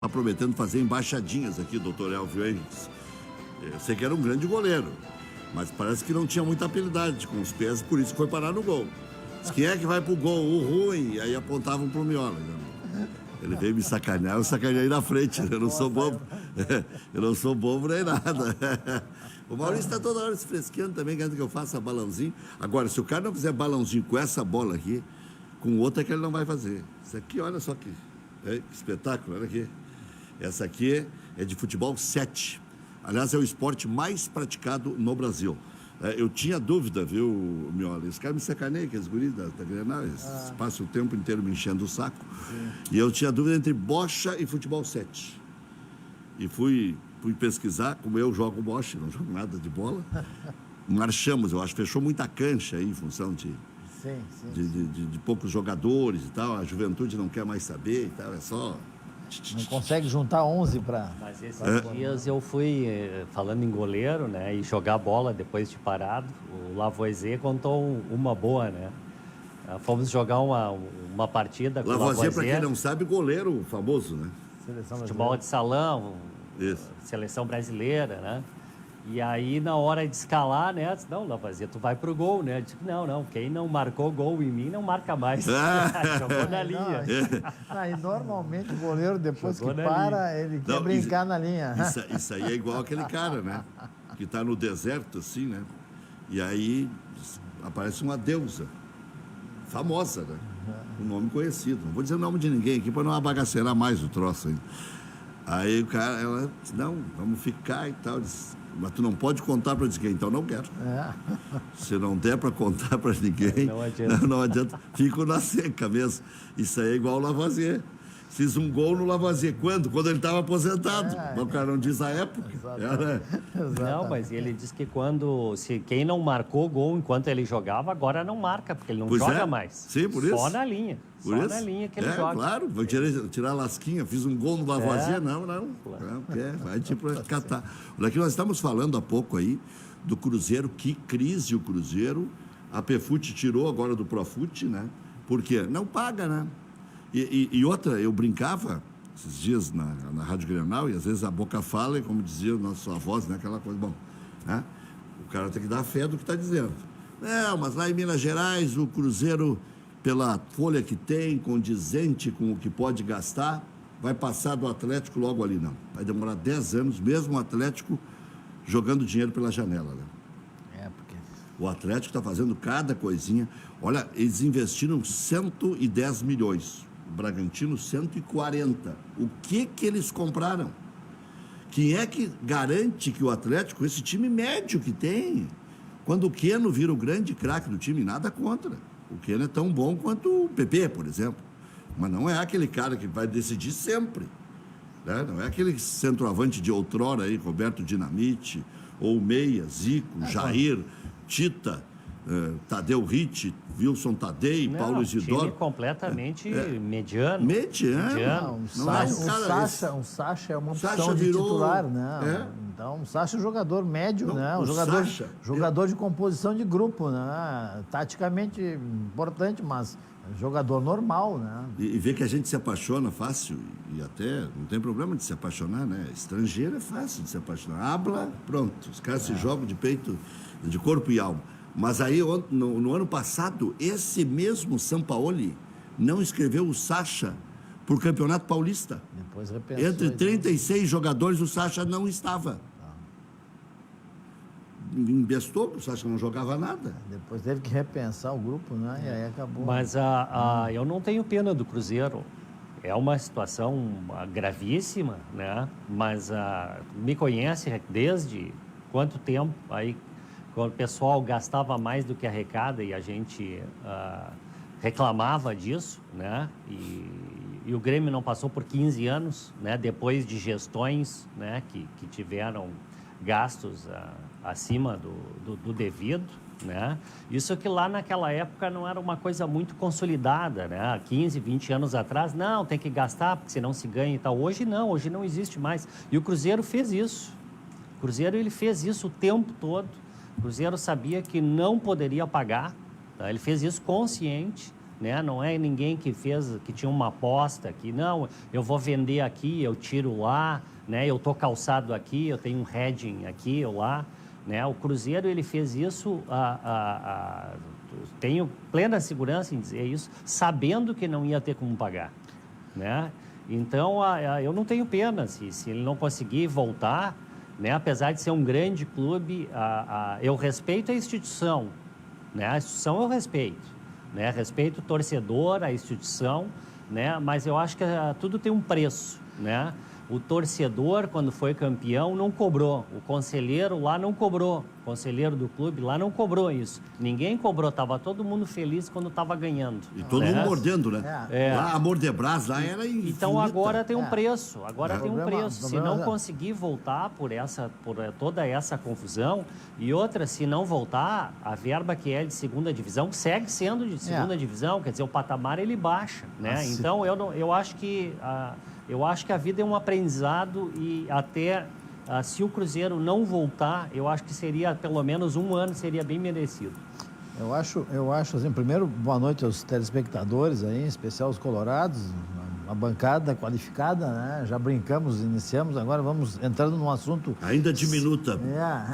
Está prometendo fazer embaixadinhas aqui, doutor Elvio Henriques. Eu sei que era um grande goleiro, mas parece que não tinha muita habilidade com os pés, por isso que foi parar no gol. Diz, quem é que vai pro gol? O ruim. E aí apontavam pro Miola. Ele veio me sacanear, eu sacaneei na frente. Eu não sou bobo. Eu não sou bobo nem nada. O Maurício está toda hora se fresqueando também, querendo que eu faça balãozinho. Agora, se o cara não fizer balãozinho com essa bola aqui, com outra é que ele não vai fazer. Isso aqui, olha só que espetáculo, olha aqui. Essa aqui é de futebol 7. Aliás, é o esporte mais praticado no Brasil. Eu tinha dúvida, viu, Miola? Os caras me sacaneiam, que os guris da Grenal, eles passam o tempo inteiro me enchendo o saco. Sim. E eu tinha dúvida entre bocha e futebol 7. E fui pesquisar, como eu jogo bocha, não jogo nada de bola. Marchamos, eu acho, fechou muita cancha aí, em função de poucos jogadores e tal. A juventude não quer mais saber e tal, é só... Não consegue juntar 11 para... Mas esses dias eu fui, falando em goleiro, né, e jogar bola depois de parado, o Lavoisier contou uma boa, né? Fomos jogar uma partida com o Lavoisier. Para quem não sabe, goleiro famoso, né? Futebol de salão, seleção brasileira, né? E aí, na hora de escalar, né? Disse, não, Lavoisier, tu vai pro gol, né? Eu disse, não, quem não marcou gol em mim, não marca mais. Jogou na linha. E normalmente o goleiro, depois jogou que para, ele quer brincar na linha. Isso aí é igual aquele cara, né? Que tá no deserto, assim, né? E aí aparece uma deusa, famosa, né? Um nome conhecido. Não vou dizer o nome de ninguém aqui para não abagaceirar mais o troço aí. Aí o cara, ela disse, não, vamos ficar e tal. Disse, mas tu não pode contar para ninguém, então não quero. Se não der para contar para ninguém, não adianta. Fico na seca mesmo. Isso aí é igual o Lavoisier. Fiz um gol no Lavoisier. Quando? Quando ele estava aposentado. O cara não diz a época. Não, mas ele diz que quem não marcou gol enquanto ele jogava, agora não marca, porque ele não joga mais. Sim, por isso. Só na linha. Na linha que ele joga. Claro, vou tirar a lasquinha, fiz um gol no Lavoisier. Não. Vai tipo catar. Olha que nós estamos falando há pouco aí do Cruzeiro, que crise o Cruzeiro. A PFUT tirou agora do Profut, né? Por quê? Não paga, né? E outra, eu brincava esses dias na Rádio Grenal, e às vezes a boca fala, e como dizia o nosso avós, né? Aquela coisa, bom, né? O cara tem que dar fé do que está dizendo. Não, mas lá em Minas Gerais, o Cruzeiro, pela folha que tem, condizente com o que pode gastar, vai passar do Atlético logo ali, não. Vai demorar 10 anos, mesmo o Atlético jogando dinheiro pela janela, né? O Atlético está fazendo cada coisinha. Olha, eles investiram 110 milhões. O Bragantino, 140. O que eles compraram? Quem é que garante que o Atlético, esse time médio que tem, quando o Keno vira o grande craque do time, nada contra. O Keno é tão bom quanto o PP, por exemplo. Mas não é aquele cara que vai decidir sempre. Né? Não é aquele centroavante de outrora aí, Roberto Dinamite, ou Meia, Zico, Jair, Tita, Tadeu Ritt, Wilson Tadei, Paulo Isidoro. Time completamente mediano. Um Sacha é uma opção de titular, né? Então, um Sacha é um jogador médio, né? Um jogador de composição de grupo, né? Taticamente importante, mas jogador normal, né? E ver que a gente se apaixona fácil, e até não tem problema de se apaixonar, né? Estrangeiro é fácil de se apaixonar. Habla, pronto. Os caras se jogam de peito, de corpo e alma. Mas aí, no ano passado, esse mesmo Sampaoli não escreveu o Sacha para o Campeonato Paulista. Depois repensou. Entre 36 jogadores, o Sacha não estava. Embestou, o Sacha não jogava nada. Depois teve que repensar o grupo, né? E aí acabou. Mas eu não tenho pena do Cruzeiro. É uma situação gravíssima, né? Mas me conhece desde quanto tempo aí, quando o pessoal gastava mais do que arrecada e a gente reclamava disso, né? E o Grêmio não passou por 15 anos, né? Depois de gestões, né? Que tiveram gastos acima do devido, né? Isso que lá naquela época não era uma coisa muito consolidada, né? 15, 20 anos atrás, não, tem que gastar, porque senão se ganha e tal. Hoje não existe mais. E o Cruzeiro fez isso. O Cruzeiro, ele fez isso o tempo todo. O Cruzeiro sabia que não poderia pagar, tá? Ele fez isso consciente, né? Não é ninguém que tinha uma aposta que, não, eu vou vender aqui, eu tiro lá, né? Eu tô calçado aqui, eu tenho um hedging aqui ou lá, né? O Cruzeiro, ele fez isso, tenho plena segurança em dizer isso, sabendo que não ia ter como pagar, né? Então, eu não tenho pena se ele não conseguir voltar, né? Apesar de ser um grande clube, eu respeito a instituição, né? A instituição eu respeito, né? Respeito o torcedor, a instituição, né? Mas eu acho que tudo tem um preço, né? O torcedor, quando foi campeão, não cobrou. O conselheiro lá não cobrou. O conselheiro do clube lá não cobrou isso. Ninguém cobrou. Estava todo mundo feliz quando estava ganhando. E todo mundo mordendo, né? Lá, a Mordebras lá era infinita. Então agora tem um preço. Agora tem um preço. Se não conseguir voltar por toda essa confusão, e outra, se não voltar, a verba que é de segunda divisão segue sendo de segunda divisão. Quer dizer, o patamar ele baixa, né? Então eu acho que a vida é um aprendizado e até se o Cruzeiro não voltar, eu acho que seria pelo menos um ano, seria bem merecido. Eu acho assim, primeiro, boa noite aos telespectadores aí, em especial os colorados, a bancada qualificada, né? Já brincamos, iniciamos, agora vamos entrando num assunto... Ainda diminuta,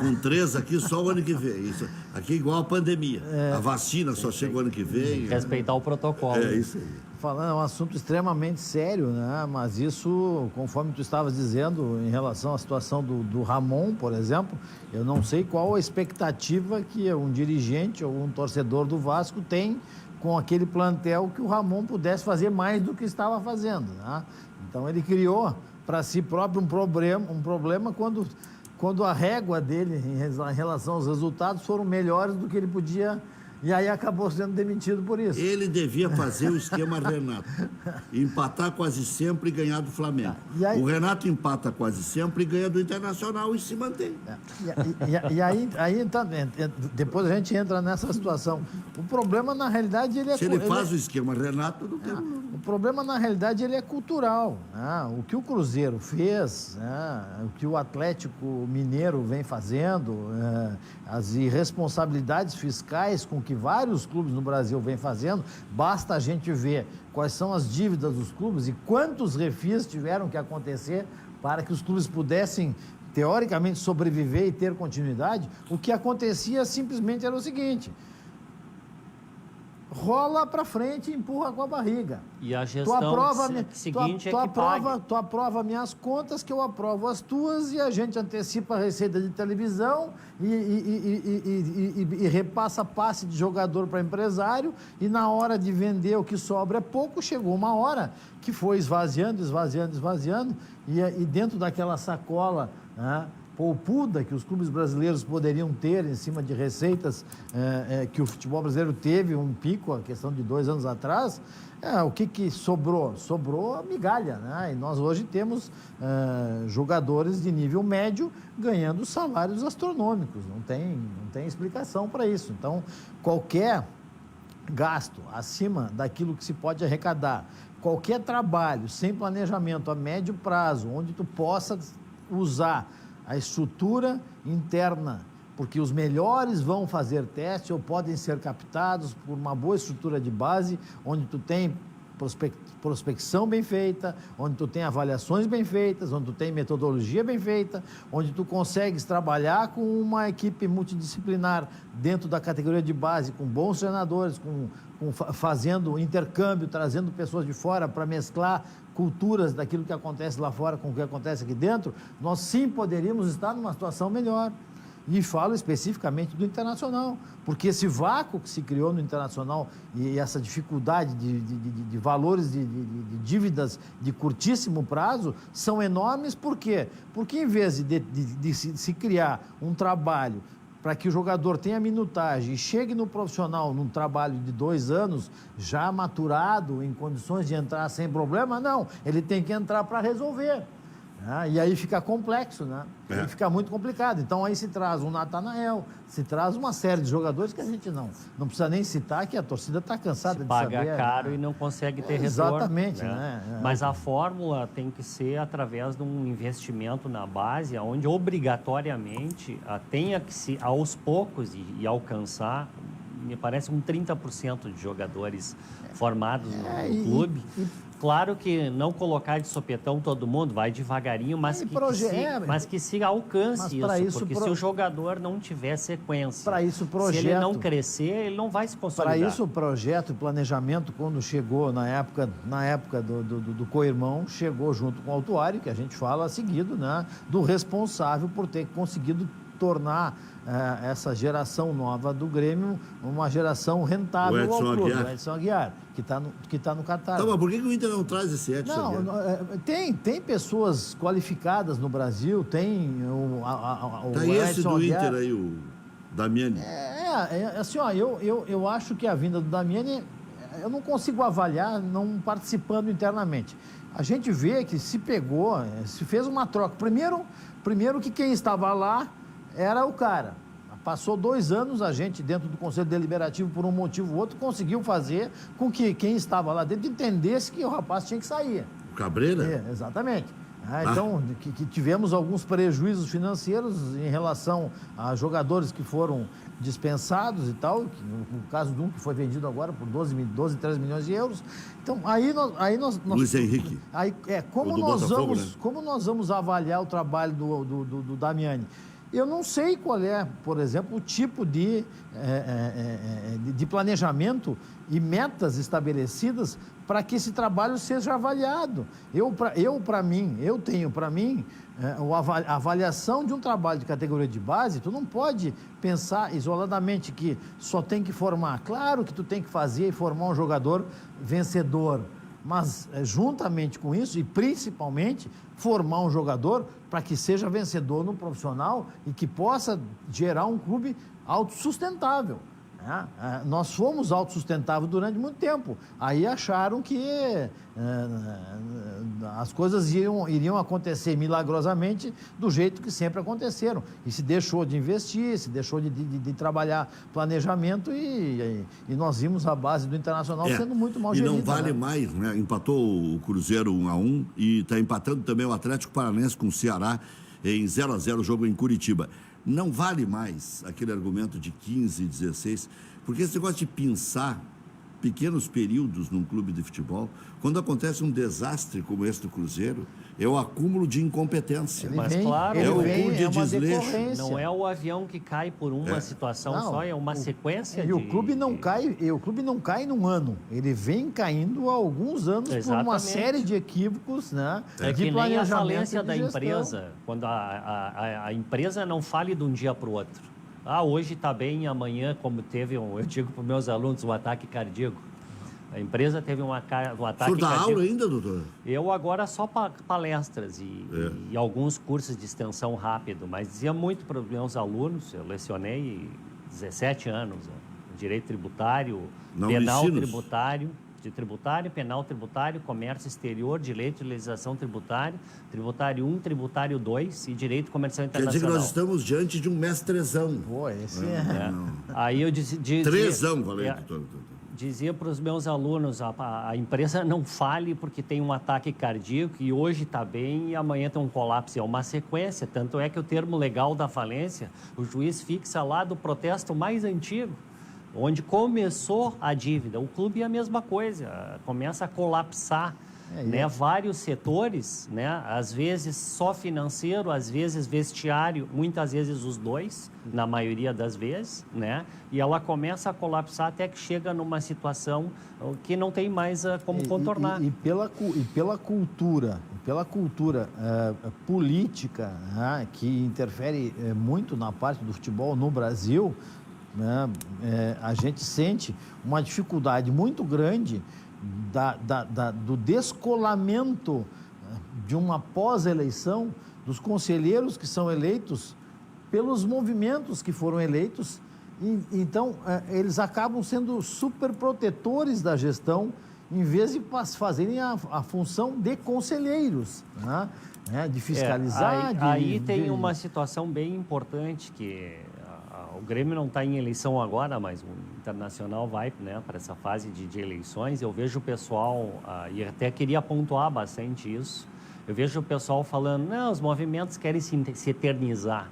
com 3 aqui só o ano que vem. Isso, aqui é igual a pandemia, a vacina só chega o ano que vem. Respeitar o protocolo. É isso aí. Falando, é um assunto extremamente sério, né? Mas isso, conforme tu estavas dizendo, em relação à situação do Ramon, por exemplo, eu não sei qual a expectativa que um dirigente ou um torcedor do Vasco tem com aquele plantel que o Ramon pudesse fazer mais do que estava fazendo, né? Então ele criou para si próprio um problema quando a régua dele em relação aos resultados foram melhores do que ele podia. E aí acabou sendo demitido por isso. Ele devia fazer o esquema Renato. Empatar quase sempre e ganhar do Flamengo. Aí, o Renato empata quase sempre e ganha do Internacional e se mantém. E aí então, depois a gente entra nessa situação. O problema, na realidade, ele é... Se ele faz o esquema Renato, não tem problema. O problema, na realidade, ele é cultural, né? O que o Cruzeiro fez, né? O que o Atlético Mineiro vem fazendo, as irresponsabilidades fiscais com que vários clubes no Brasil vêm fazendo, basta a gente ver quais são as dívidas dos clubes e quantos refis tiveram que acontecer para que os clubes pudessem, teoricamente, sobreviver e ter continuidade. O que acontecia simplesmente era o seguinte: rola para frente e empurra com a barriga. E a gestão seguinte tu aprova minhas contas, que eu aprovo as tuas, e a gente antecipa a receita de televisão e repassa passe de jogador para empresário, e na hora de vender o que sobra é pouco. Chegou uma hora que foi esvaziando, e dentro daquela sacola, né, poupuda que os clubes brasileiros poderiam ter em cima de receitas que o futebol brasileiro teve um pico, a questão de 2 anos atrás, o que sobrou? Sobrou a migalha, né? E nós hoje temos jogadores de nível médio ganhando salários astronômicos, não tem explicação para isso. Então, qualquer gasto acima daquilo que se pode arrecadar, qualquer trabalho sem planejamento a médio prazo, onde tu possa usar a estrutura interna, porque os melhores vão fazer teste ou podem ser captados por uma boa estrutura de base, onde tu tem prospecção bem feita, onde tu tem avaliações bem feitas, onde tu tem metodologia bem feita, onde tu consegues trabalhar com uma equipe multidisciplinar dentro da categoria de base, com bons treinadores, fazendo intercâmbio, trazendo pessoas de fora para mesclar culturas daquilo que acontece lá fora com o que acontece aqui dentro, nós sim poderíamos estar numa situação melhor. E falo especificamente do Internacional, porque esse vácuo que se criou no Internacional e essa dificuldade de valores de dívidas de curtíssimo prazo são enormes. Por quê? Porque em vez de se criar um trabalho para que o jogador tenha minutagem e chegue no profissional num trabalho de 2 anos, já maturado, em condições de entrar sem problema, não, ele tem que entrar para resolver. E aí fica complexo, né? Aí fica muito complicado. Então aí se traz um Natanael, se traz uma série de jogadores que a gente não precisa nem citar, que a torcida está cansada de saber. Paga caro, né? E não consegue ter retorno. Exatamente, né? Mas a fórmula tem que ser através de um investimento na base, onde obrigatoriamente tenha que se, aos poucos, e alcançar me parece, um 30% de jogadores formados no clube. Claro que não colocar de sopetão todo mundo, vai devagarinho, mas que se alcance isso, porque se o jogador não tiver sequência, se ele não crescer, ele não vai se consolidar. Para isso, o projeto e planejamento, quando chegou na época do co-irmão, chegou junto com o autuário, que a gente fala seguido, né, do responsável por ter conseguido tornar essa geração nova do Grêmio uma geração rentável ao clube. O Edson Aguiar, que tá no Catar. Tá, mas por que o Inter não traz esse Edson Aguiar? Tem pessoas qualificadas no Brasil, tem o Edson esse do Aguiar. Inter aí, o Damiani. Assim, ó, eu acho que a vinda do Damiani, eu não consigo avaliar não participando internamente. A gente vê que se fez uma troca. Primeiro que quem estava lá era o cara. Passou 2 anos, a gente, dentro do Conselho Deliberativo, por um motivo ou outro, conseguiu fazer com que quem estava lá dentro entendesse que o rapaz tinha que sair. O Cabreira? Exatamente. Então, que tivemos alguns prejuízos financeiros em relação a jogadores que foram dispensados e tal, no caso de um que foi vendido agora por 12, 13 milhões de euros. Então, aí nós Luiz Henrique. Como nós vamos avaliar o trabalho do Damiani? Eu não sei qual é, por exemplo, o tipo de planejamento e metas estabelecidas para que esse trabalho seja avaliado. Eu tenho para mim a avaliação de um trabalho de categoria de base. Tu não pode pensar isoladamente que só tem que formar. Claro que tu tem que fazer e formar um jogador vencedor, mas juntamente com isso e principalmente formar um jogador para que seja vencedor no profissional e que possa gerar um clube autossustentável. Nós fomos autossustentáveis durante muito tempo. Aí acharam que as coisas iriam acontecer milagrosamente do jeito que sempre aconteceram. E se deixou de investir, se deixou de trabalhar planejamento e nós vimos a base do Internacional sendo muito mal gerida. E não vale mais, né? Empatou o Cruzeiro 1-1 e está empatando também o Atlético Paranaense com o Ceará em 0-0, o jogo em Curitiba. Não vale mais aquele argumento de 15, 16, porque esse negócio de pensar pequenos períodos num clube de futebol, quando acontece um desastre como esse do Cruzeiro, é o acúmulo de incompetência. Claro, é o acúmulo de desleixo. Não é o avião que cai por uma situação só, é uma sequência o clube não cai num ano, ele vem caindo há alguns anos. Exatamente. Por uma série de equívocos, né? É que nem a falência da empresa, quando a empresa não fale de um dia para o outro. Hoje está bem, amanhã, como teve, eu digo para os meus alunos, um ataque cardíaco. A empresa teve um ataque cardíaco. O senhor dá aula ainda, doutor? Eu agora só palestras e alguns cursos de extensão rápido, mas dizia muito para os meus alunos, eu lecionei 17 anos, direito tributário, penal tributário, penal tributário, comércio exterior, direito de legislação tributária, tributário 1, tributário 2 e direito comercial internacional. Quer dizer que nós estamos diante de um mestrezão. Pô, esse Aí eu dizia... Trezão, valeu, doutor. Dizia para os meus alunos, a empresa não fale porque tem um ataque cardíaco e hoje está bem e amanhã tem um colapso. É uma sequência, tanto é que o termo legal da falência, o juiz fixa lá do protesto mais antigo, onde começou a dívida. O clube é a mesma coisa, começa a colapsar. Vários setores, às vezes só financeiro, às vezes vestiário, muitas vezes os dois, na maioria das vezes, e ela começa a colapsar até que chega numa situação que não tem mais como contornar. E pela cultura política, que interfere muito na parte do futebol no Brasil, a gente sente uma dificuldade muito grande do descolamento de uma pós-eleição dos conselheiros que são eleitos pelos movimentos que foram eleitos. Então, eles acabam sendo super protetores da gestão em vez de fazerem a função de conselheiros, de fiscalizar. Aí tem uma situação bem importante que... O Grêmio não está em eleição agora, mas o Internacional vai para essa fase de eleições. Eu vejo o pessoal, e até queria pontuar bastante isso, eu vejo o pessoal falando, não, os movimentos querem se eternizar,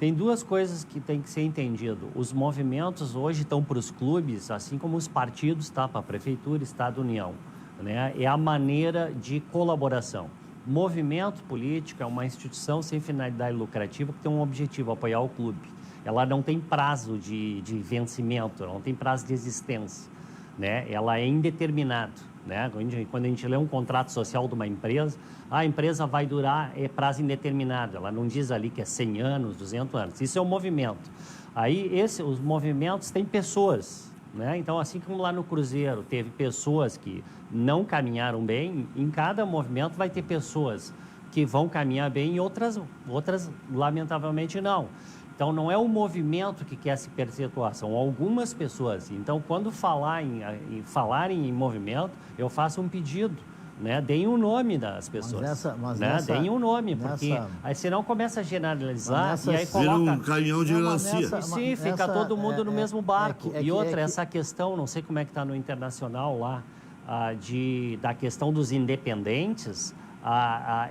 Tem duas coisas que tem que ser entendido. Os movimentos hoje estão para os clubes, assim como os partidos, tá? Para a Prefeitura, Estado, União. Né? É a maneira de colaboração. Movimento político é uma instituição sem finalidade lucrativa que tem um objetivo, apoiar o clube. Ela não tem prazo de vencimento, não tem prazo de existência. Né? Ela é indeterminada. Né? Quando a gente lê um contrato social de uma empresa, a empresa vai durar prazo indeterminado. Ela não diz ali que é 100 anos, 200 anos. Isso é um movimento. Aí, os movimentos têm pessoas. Né? Então, assim como lá no Cruzeiro teve pessoas que não caminharam bem, em cada movimento vai ter pessoas que vão caminhar bem e outras lamentavelmente, não. Então, não é o movimento que quer se perpetuar, são algumas pessoas. Então, quando falarem em movimento, eu faço um pedido, né? Deem o nome das pessoas. Deem o nome, porque aí senão começa a generalizar e aí coloca... Vira um caminhão de melancia. Sim, fica todo mundo no mesmo barco. Essa questão, não sei como é que está no internacional lá, da questão dos independentes...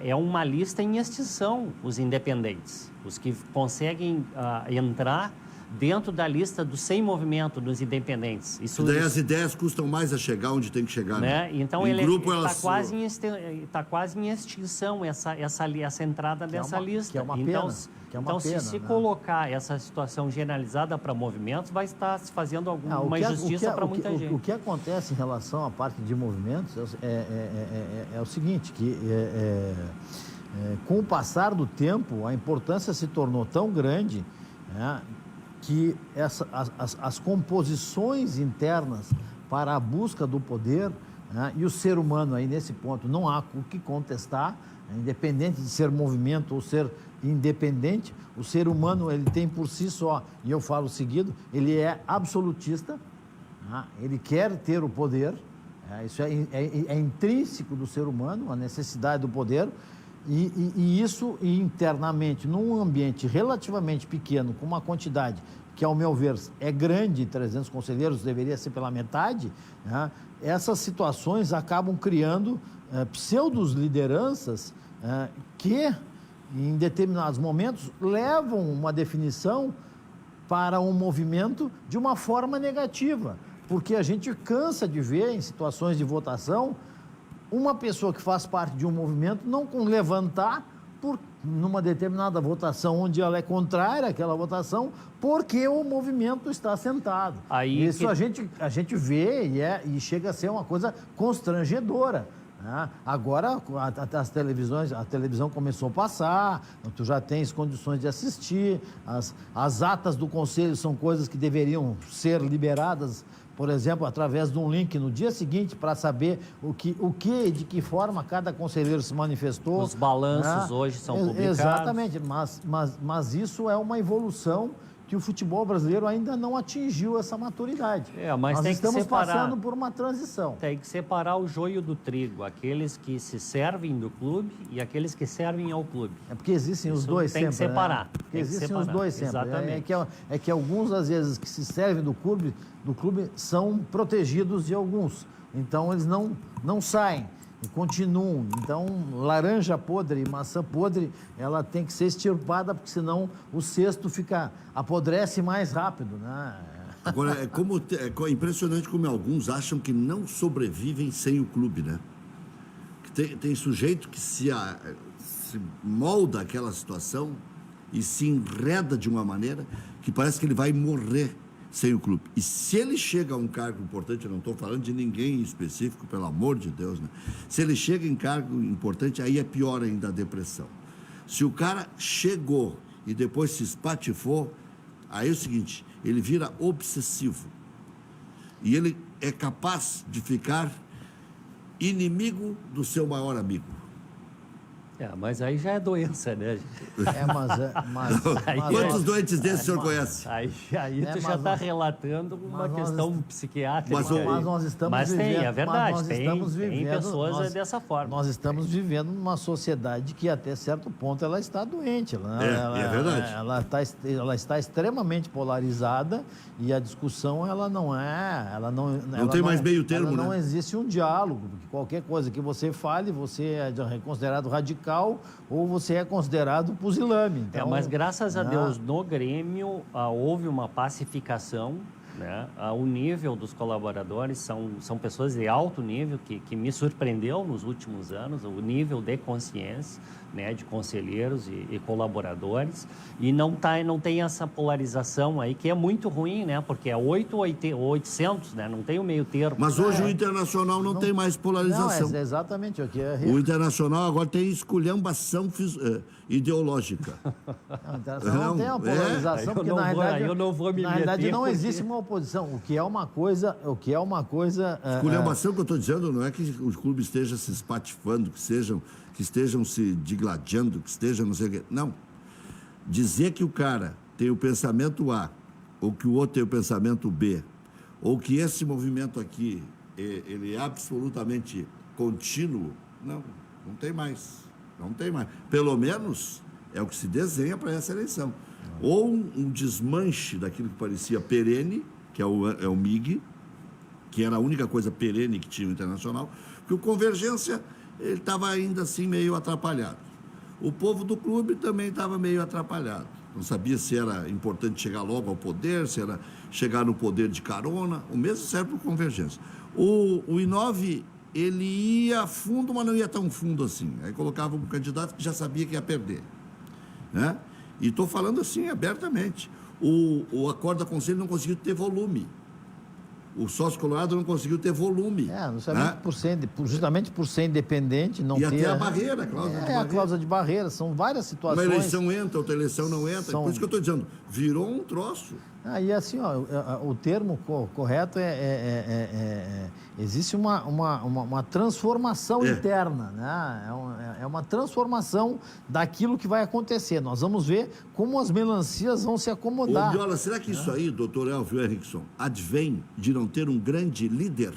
é uma lista em extinção, os independentes, os que conseguem entrar dentro da lista dos 100 movimentos dos independentes. Isso daí as ideias custam mais a chegar onde tem que chegar. Né? Então, ele está quase em extinção, essa entrada dessa lista. Que é uma pena. Se colocar essa situação generalizada para movimentos, vai estar se fazendo alguma injustiça para muita gente. O que acontece em relação à parte de movimentos é o seguinte, que com o passar do tempo, a importância se tornou tão grande, né, que as composições internas para a busca do poder, né, e o ser humano aí nesse ponto não há o que contestar, independente de ser movimento ou ser independente, o ser humano ele tem por si só, e eu falo o seguinte, ele é absolutista, né, ele quer ter o poder, isso é intrínseco do ser humano, a necessidade do poder, e isso internamente, num ambiente relativamente pequeno, com uma quantidade que, ao meu ver, é grande, 300 conselheiros, deveria ser pela metade, né? Essas situações acabam criando pseudo-lideranças que, em determinados momentos, levam uma definição para um movimento de uma forma negativa, porque a gente cansa de ver, em situações de votação, uma pessoa que faz parte de um movimento não levantar numa determinada votação onde ela é contrária àquela votação, porque o movimento está sentado. Isso a gente vê e chega a ser uma coisa constrangedora. Né? Agora a televisão começou a passar, tu já tens condições de assistir, as atas do conselho são coisas que deveriam ser liberadas, por exemplo, através de um link no dia seguinte, para saber de que forma cada conselheiro se manifestou. Os balanços, né, hoje são publicados. Exatamente, mas isso é uma evolução que o futebol brasileiro ainda não atingiu essa maturidade. Mas nós tem estamos que separar, passando por uma transição. Tem que separar o joio do trigo, aqueles que se servem do clube e aqueles que servem ao clube. É porque existem os dois sempre. Tem que separar. Né? Porque existem os dois sempre. Exatamente. É que alguns, às vezes, que se servem do clube são protegidos de alguns. Então, eles não saem e continuam. Então, laranja podre e maçã podre, ela tem que ser extirpada, porque senão o cesto apodrece mais rápido, né? Agora, é impressionante como alguns acham que não sobrevivem sem o clube, né? Tem sujeito que se molda aquela situação e se enreda de uma maneira que parece que ele vai morrer sem o clube. E se ele chega a um cargo importante, eu não estou falando de ninguém em específico, pelo amor de Deus, né? Se ele chega em cargo importante, aí é pior ainda a depressão. Se o cara chegou e depois se espatifou, aí é o seguinte, ele vira obsessivo. E ele é capaz de ficar inimigo do seu maior amigo. Mas aí já é doença, né? Quantos doentes desses o senhor conhece? Aí tu já está relatando uma questão psiquiátrica. Mas é verdade, tem pessoas dessa forma. Nós estamos vivendo numa sociedade que, até certo ponto, ela está doente. É verdade. Ela está extremamente polarizada e a discussão, não tem mais meio termo, não existe um diálogo, porque qualquer coisa que você fale, você é considerado radical, radical ou você é considerado pusilânime. Então, mas graças a Deus, no Grêmio houve uma pacificação, né? O nível dos colaboradores são pessoas de alto nível que me surpreendeu nos últimos anos, o nível de consciência, né, de conselheiros e colaboradores, e não tem essa polarização aí, que é muito ruim, né, porque é 8 ou 800, né, não tem o meio termo. Mas hoje o Internacional não tem mais polarização. Não, é exatamente o que é... O Internacional agora tem esculhambação ideológica. Não, o Internacional não tem uma polarização, porque na realidade não existe uma oposição, o que é uma coisa... Esculhambação que eu estou dizendo não é que os clubes estejam se espatifando, que estejam se digladiando, que estejam não sei o quê. Não. Dizer que o cara tem o pensamento A, ou que o outro tem o pensamento B, ou que esse movimento aqui, ele é absolutamente contínuo, não tem mais. Não tem mais. Pelo menos é o que se desenha para essa eleição. Ou um desmanche daquilo que parecia perene, que é o MIG, que era a única coisa perene que tinha o Internacional, que o Convergência ele estava ainda assim meio atrapalhado. O povo do clube também estava meio atrapalhado. Não sabia se era importante chegar logo ao poder, se era chegar no poder de carona. O mesmo serve para o Convergência. O I9, ele ia fundo, mas não ia tão fundo assim. Aí colocava um candidato que já sabia que ia perder, né? E estou falando assim abertamente. O acordo da Conselho não conseguiu ter volume. O sócio colorado não conseguiu ter volume. Justamente por ser independente, não ter... E até a barreira, a cláusula de barreira. A cláusula de barreira, são várias situações... Uma eleição entra, outra eleição não entra. Por isso que eu estou dizendo, virou um troço. E assim, o termo correto existe uma transformação interna, né? É uma transformação daquilo que vai acontecer. Nós vamos ver como as melancias vão se acomodar. Viola, será que isso aí, doutor Elvio Henrickson, advém de não ter um grande líder?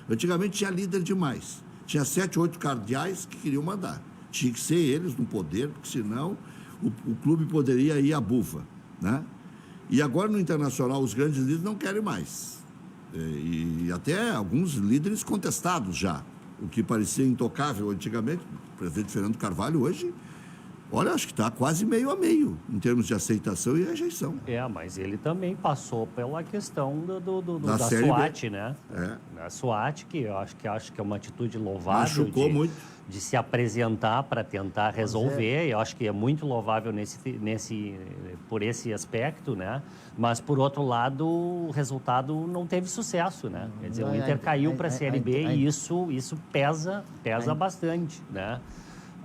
Antigamente tinha líder demais. Tinha 7, 8 cardeais que queriam mandar. Tinha que ser eles no poder, porque senão o clube poderia ir à bufa, né? E agora no Internacional os grandes líderes não querem mais. E até alguns líderes contestados já. O que parecia intocável antigamente, o presidente Fernando Carvalho hoje, olha, acho que está quase meio a meio em termos de aceitação e rejeição. Mas ele também passou pela questão da SWAT, né? A SWAT, que eu acho que é uma atitude louvável. Machucou muito. De se apresentar para tentar resolver. Eu acho que é muito louvável por esse aspecto, né? Mas, por outro lado, o resultado não teve sucesso, né? Quer dizer, o Inter caiu para a Série B e isso pesa bastante, né?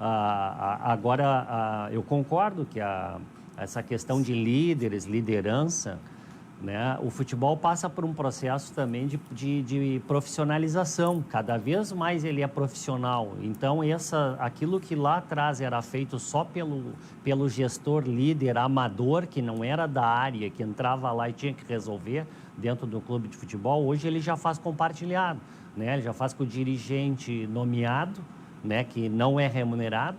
Agora, eu concordo que essa questão de líderes, liderança, né? O futebol passa por um processo também de profissionalização. Cada vez mais ele é profissional. Então, aquilo que lá atrás era feito só pelo gestor líder amador, que não era da área, que entrava lá e tinha que resolver dentro do clube de futebol, hoje ele já faz compartilhado, né? Ele já faz com o dirigente nomeado, né? Que não é remunerado,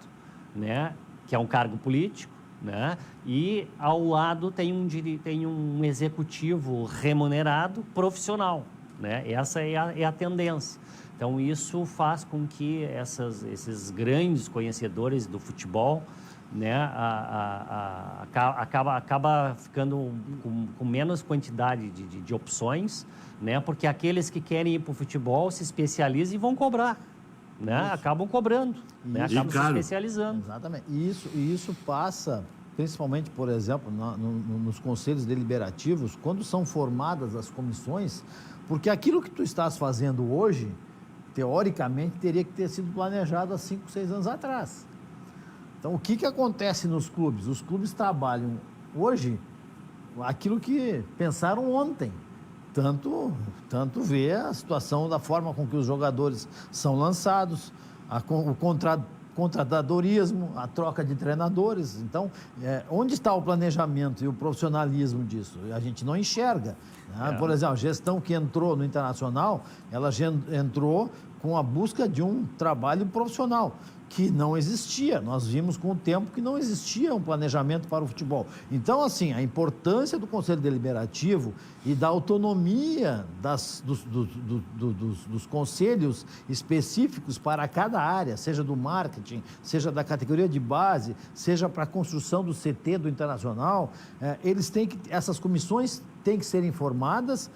né? Que é um cargo político, né? E ao lado tem um executivo remunerado profissional, né? Essa é a tendência. Então isso faz com que esses grandes conhecedores do futebol, né, acaba ficando com menos quantidade de opções, né? Porque aqueles que querem ir para o futebol se especializam e vão cobrar, né? Acabam cobrando, né? Acabam se especializando. Exatamente. E isso passa, principalmente, por exemplo, nos conselhos deliberativos, quando são formadas as comissões, porque aquilo que tu estás fazendo hoje, teoricamente, teria que ter sido planejado há 5, 6 anos atrás. Então, o que acontece nos clubes? Os clubes trabalham hoje aquilo que pensaram ontem. Tanto ver a situação da forma com que os jogadores são lançados, o contratadorismo, a troca de treinadores. Então, onde está o planejamento e o profissionalismo disso? A gente não enxerga, né? Por exemplo, a gestão que entrou no Internacional, ela entrou com a busca de um trabalho profissional. que não existia. Nós vimos com o tempo que não existia um planejamento para o futebol. Então, assim, a importância do Conselho Deliberativo e da autonomia dos conselhos específicos para cada área, seja do marketing, seja da categoria de base, seja para a construção do CT do Internacional, essas comissões têm que ser informadas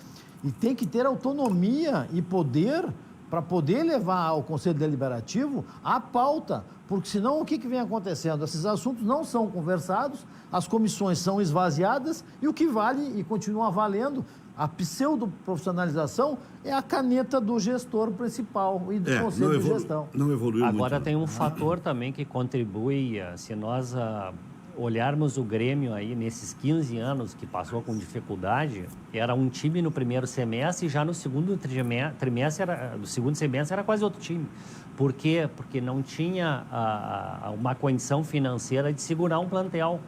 e têm que ter autonomia e poder para poder levar ao Conselho Deliberativo a pauta, porque senão o que vem acontecendo? Esses assuntos não são conversados, as comissões são esvaziadas e o que vale e continua valendo, a pseudo-profissionalização é a caneta do gestor principal e do Conselho de Gestão. Não evoluiu Agora muito. Tem um fator também que contribui, se nós olharmos o Grêmio aí nesses 15 anos que passou com dificuldade, era um time no primeiro semestre e já no segundo no segundo semestre era quase outro time. Por quê? Porque não tinha uma condição financeira de segurar um plantel.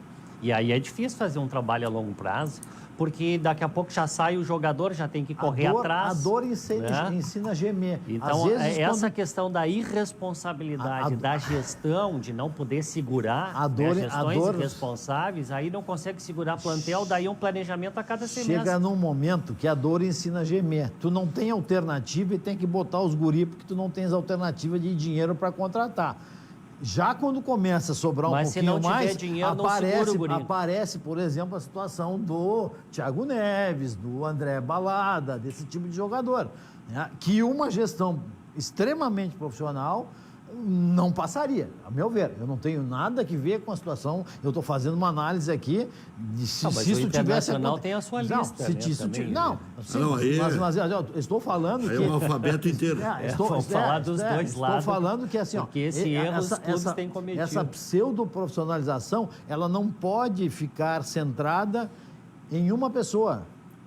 E aí é difícil fazer um trabalho a longo prazo, porque daqui a pouco já sai o jogador, já tem que correr atrás. A dor ensina a gemer. Então, às vezes, essa questão da irresponsabilidade da gestão, de não poder segurar gestões irresponsáveis, aí não consegue segurar plantel, daí um planejamento a cada semestre. Chega num momento que a dor ensina a gemer. Tu não tem alternativa e tem que botar os guri, porque tu não tens alternativa de dinheiro para contratar. Já quando começa a sobrar um pouquinho mais, dinheiro, aparece, por exemplo, a situação do Thiago Neves, do André Balada, desse tipo de jogador, né? Que uma gestão extremamente profissional não passaria, a meu ver. Eu não tenho nada que ver com a situação. Eu estou fazendo uma análise aqui de se isso tivesse... Não, tem a sua lista. Mas eu estou falando que... É um alfabeto inteiro. Vamos falar dos dois lados. Estou falando que, assim, porque esse erro todos têm cometido. Essa pseudo-profissionalização, ela não pode ficar centrada em uma pessoa.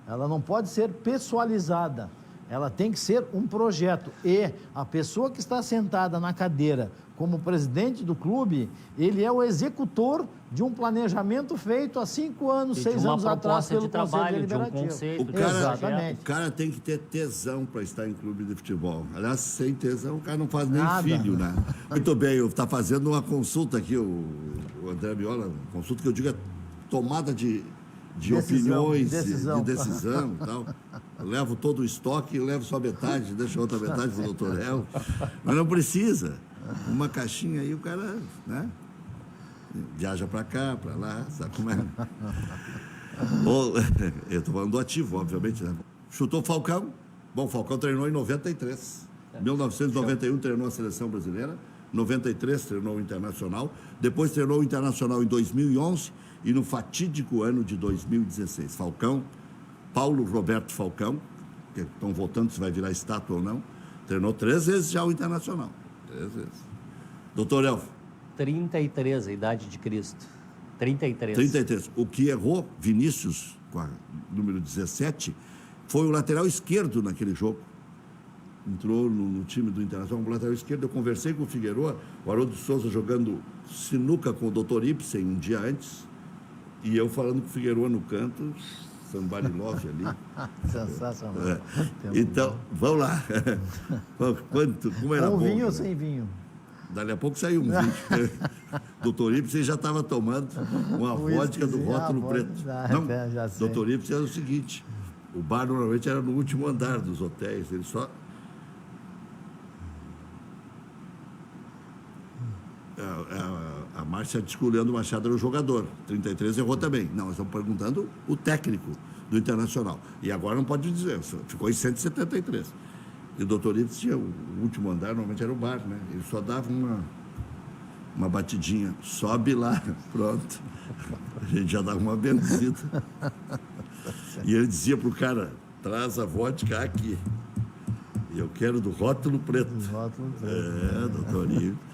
Ela não pode ser pessoalizada. Ela tem que ser um projeto. E a pessoa que está sentada na cadeira como presidente do clube, ele é o executor de um planejamento feito há 5 anos, 6 anos atrás pelo Conselho Deliberativo. O cara tem que ter tesão para estar em clube de futebol. Aliás, sem tesão, o cara não faz nem filho, né? Muito bem, eu estou fazendo uma consulta aqui, o André Viola, consulta que eu digo é tomada de opiniões, de decisão e tal. Eu levo todo o estoque, eu levo só metade, deixo a outra metade para o doutor El. Mas não precisa. Uma caixinha aí, o cara, né? Viaja para cá, para lá, sabe como é? Eu estou falando do ativo, obviamente, né? Chutou Falcão. Bom, Falcão treinou em 93. Em 1991 treinou a Seleção Brasileira. 93 treinou o Internacional. Depois treinou o Internacional em 2011 e no fatídico ano de 2016. Falcão, Paulo Roberto Falcão, que estão votando se vai virar estátua ou não, treinou 3 vezes já o Internacional. 3 vezes. Doutor Elfo. 33, a idade de Cristo. 33. 33. O que errou, Vinícius, com a número 17, foi o lateral esquerdo naquele jogo. Entrou no time do Internacional, o lateral esquerdo. Eu conversei com o Figueiredo, o Haroldo de Souza jogando sinuca com o doutor Ibsen um dia antes, e eu falando com o Figueiredo no canto, somebody love ali. Sensacional. Então, vamos lá. Como era com bom, vinho né? ou sem vinho? Dali a pouco saiu um vinho. Doutor Ibsen já estava tomando uma vodka do rótulo preto. Não, doutor Ibsen era o seguinte, o bar normalmente era no último andar dos hotéis, ele só... A Márcia disse que o Leandro Machado era o jogador. 33 errou também. Não, nós estamos perguntando o técnico do Internacional. E agora não pode dizer, ficou em 173. E o doutor Ives tinha o último andar, normalmente era o bar, né? Ele só dava uma batidinha. Sobe lá, pronto. A gente já dava uma benzida. E ele dizia pro cara, traz a vodka aqui. E eu quero do rótulo preto. Do rótulo preto. Doutor Ives.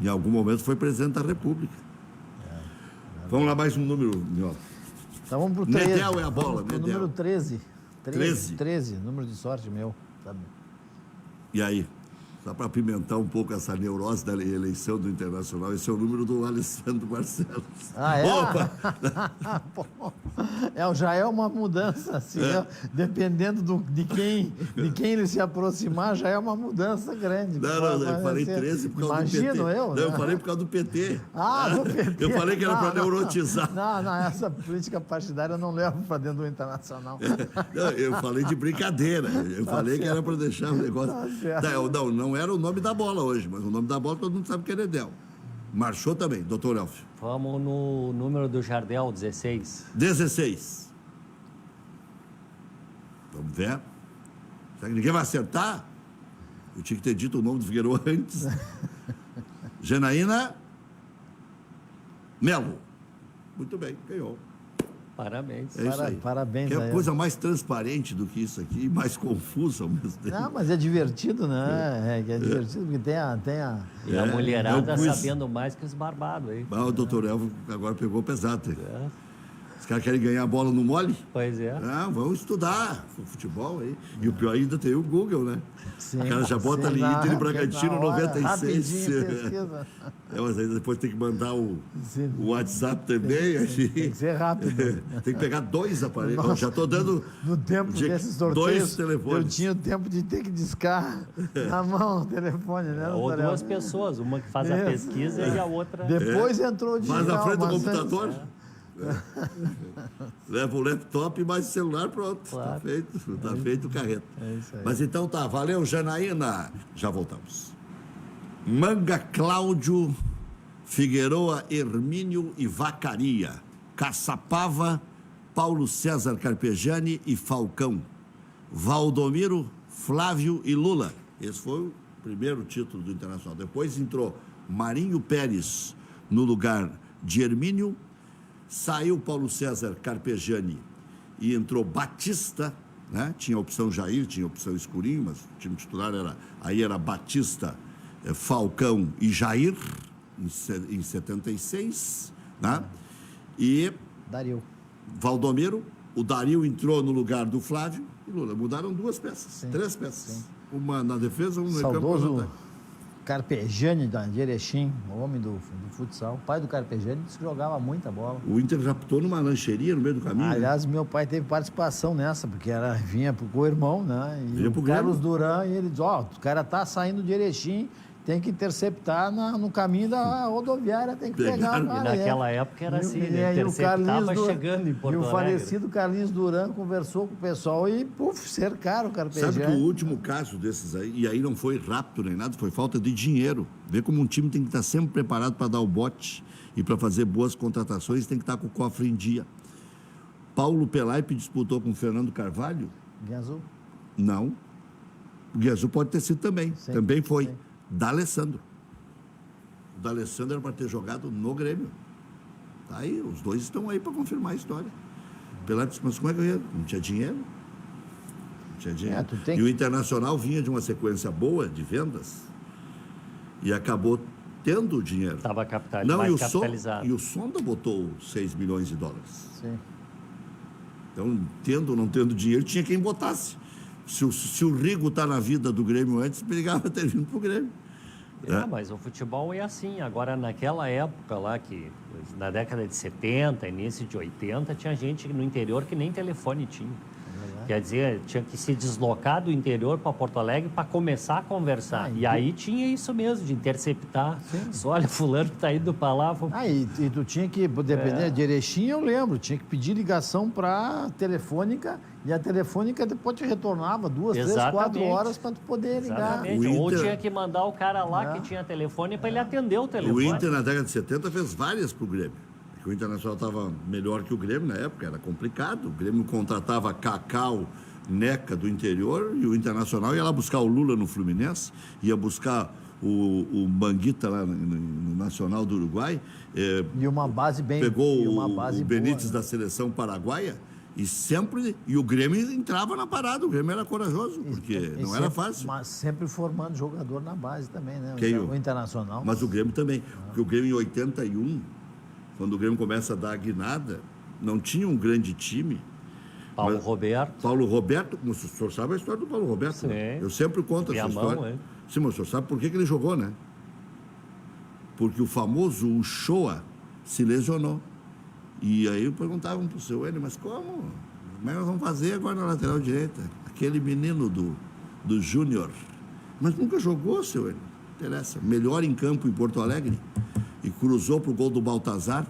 Em algum momento foi presidente da República. Vamos lá, mais um número, Miola. Então vamos para o 13. Medel é a bola, Medel. Número 13. 13? 13, número de sorte meu. Sabe? E aí? Só para apimentar um pouco essa neurose da eleição do Internacional, esse é o número do Alessandro Barcelos. Ah, é? Opa! Já é uma mudança, assim, dependendo de quem ele se aproximar, já é uma mudança grande. Não, eu falei 13 por causa do PT. Imagino eu. Não, eu falei por causa do PT. Do PT. Eu falei que era para neurotizar. Não, essa política partidária eu não levo para dentro do Internacional. Não, eu falei de brincadeira. Eu falei que era para deixar o negócio. Não era o nome da bola hoje, mas o nome da bola todo mundo sabe que é Nedel. Marchou também, doutor Elfio. Vamos no número do Jardel, 16. 16. Vamos ver. Será que ninguém vai acertar? Eu tinha que ter dito o nome do Figueiredo antes. Janaína Melo. Muito bem, ganhou. Parabéns. É isso aí. Parabéns. Que é coisa mais transparente do que isso aqui, mais confusa ao mesmo tempo. Não, mas é divertido, né? É divertido porque tem a... E a mulherada quiz. sabendo mais que os barbados aí. O doutor Elvio agora pegou pesado. Os caras querem ganhar a bola no mole? Pois é. Não, vamos estudar futebol aí. E o pior ainda tem o Google, né? Sim, o cara já bota ali Inter e Bragantino 96. Mas aí depois tem que mandar o WhatsApp também. Tem que ser rápido. Tem que pegar 2 aparelhos. Nossa, já estou dando no tempo desses sorteios, 2 telefones. Eu tinha o tempo de ter que discar na mão o telefone, né? Ou 2 pessoas, uma que faz a pesquisa e a outra... Depois entrou o digital. Mas na frente do computador... Leva o laptop e mais o celular, pronto. Claro. Tá feito o carreto. Mas então tá, valeu, Janaína. Já voltamos. Manga, Cláudio, Figueroa, Hermínio e Vacaria. Caçapava, Paulo César Carpegiani e Falcão. Valdomiro, Flávio e Lula. Esse foi o primeiro título do Internacional. Depois entrou Marinho Pérez no lugar de Hermínio. Saiu Paulo César Carpegiani e entrou Batista, né? Tinha a opção Jair, tinha a opção Escurinho, mas o time titular era Batista, Falcão e Jair, em 76, né? E Dario. Valdomiro, o Dario entrou no lugar do Flávio e Lula. Mudaram 2 peças, 3 peças. Sim. Uma na defesa, uma no campo. Carpegiani de Erechim, o homem do futsal. O pai do Carpegiani disse que jogava muita bola. O Inter raptou numa lancheria no meio do caminho. Aliás, meu pai teve participação nessa, porque vinha com o irmão, né? E o Carlos Duran, e ele diz, o cara tá saindo de Erechim, tem que interceptar no caminho da rodoviária, tem que pegar. E naquela época era assim, né? Interceptava chegando em Porto Alegre. E o falecido Carlinhos Duran conversou com o pessoal e, cercaram o Carpegiani. Sabe que o último caso desses aí, e aí não foi rapto nem nada, foi falta de dinheiro. Vê como um time tem que estar sempre preparado para dar o bote e para fazer boas contratações, tem que estar com o cofre em dia. Paulo Pelaipe disputou com o Fernando Carvalho? Guiazul? Não. O Guiazul pode ter sido também. Sim, também foi. Sim. D'Alessandro. O D'Alessandro era para ter jogado no Grêmio. Tá aí, os dois estão aí para confirmar a história. Pelaipe disse, mas como é que eu ia? Não tinha dinheiro. Não tinha dinheiro. E o Internacional vinha de uma sequência boa de vendas e acabou tendo dinheiro. Estava capitalizado. E o Sonda botou 6 milhões de dólares. Sim. Então, tendo ou não tendo dinheiro, tinha quem botasse. Se o Rigo está na vida do Grêmio antes, brigava ter vindo para o Grêmio. Mas o futebol é assim. Agora, naquela época lá, que na década de 70, início de 80, tinha gente no interior que nem telefone tinha. Quer dizer, tinha que se deslocar do interior para Porto Alegre para começar a conversar. E aí tinha isso mesmo, de interceptar. Só, olha, fulano está indo para lá. E tu tinha que, depender de Erechim, eu lembro, tinha que pedir ligação para a Telefônica, e a Telefônica depois te retornava 2, 3, 4 horas para tu poder ligar. Ou tinha que mandar o cara lá que tinha telefone para ele atender o telefone. O Inter, na década de 70, fez várias para o Grêmio. O Internacional estava melhor que o Grêmio na época, era complicado. O Grêmio contratava Cacau, Neca do interior, e o Internacional ia lá buscar o Lula no Fluminense, ia buscar o Manguita lá no Nacional do Uruguai. E uma base bem... Pegou o Benítez da seleção paraguaia e o Grêmio entrava na parada. O Grêmio era corajoso, porque não era fácil. Mas sempre formando jogador na base também, né? O Internacional. Mas o Grêmio também. Porque o Grêmio em 81... Quando o Grêmio começa a dar a guinada, não tinha um grande time. Paulo Roberto, o senhor sabe a história do Paulo Roberto? Sim. Eu sempre conto essa história. Sim, mas o senhor sabe por que ele jogou, né? Porque o famoso Uchoa se lesionou. E aí perguntavam para o seu Enio, mas como? Como é que nós vamos fazer agora na lateral direita? Aquele menino do Júnior. Mas nunca jogou, seu Enio. Interessa. Melhor em campo em Porto Alegre. E cruzou para o gol do Baltazar.